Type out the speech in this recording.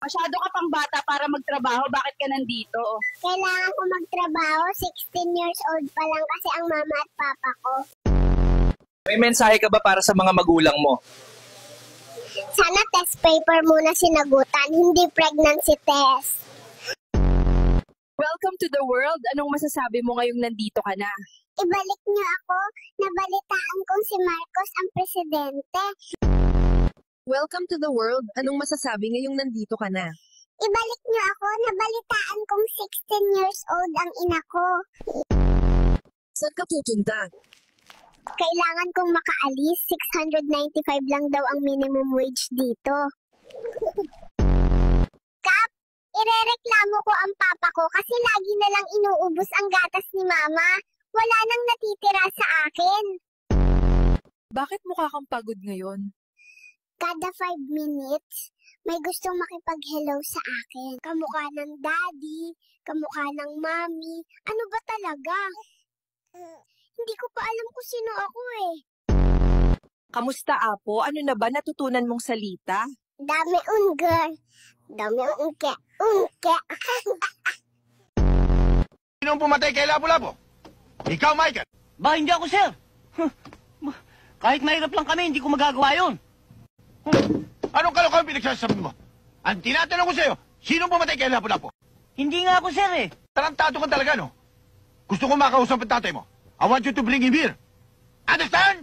Masyado ka pang bata para magtrabaho. Bakit ka nandito? Kailangan ko magtrabaho. 16 years old pa lang kasi ang mama at papa ko. May mensahe ka ba para sa mga magulang mo? Sana test paper muna sinagutan, hindi pregnancy test. Welcome to the world. Anong masasabi mo ngayong nandito ka na? Ibalik niyo ako. Nabalitaan kong si Marcos ang presidente. Welcome to the world. Anong masasabi ngayong nandito ka na? Ibalik niyo ako. Nabalitaan kong 16 years old ang ina ko. Saan ka pupunta? Kailangan kong makaalis. 695 lang daw ang minimum wage dito. Kap, irereklamo ko ang papa ko kasi lagi na lang inuubos ang gatas ni mama. Wala nang natitira sa akin. Bakit mukha kang pagod ngayon? Kada 5 minutes, may gustong makipag-hello sa akin. Kamukha ng daddy, kamukha ng mommy. Ano ba talaga? Hindi ko pa alam kung sino ako eh. Kamusta, Apo? Ano na ba natutunan mong salita? Dami girl. Dami unke. Sinong pumatay kay Lapu-Lapu? Ikaw, Michael. Ba, hindi ako, sir. Kahit mahirap lang kami, hindi ko magagawa yun. Anong kalokohan pinagsasabi mo? Ang tinatanong ko sa'yo, sinong pumatay kay Lapu-Lapu? Hindi nga ako, sir, eh. Tarantado ka talaga, no? Gusto ko makausap ang tatay mo. I want you to bring him here. Understand?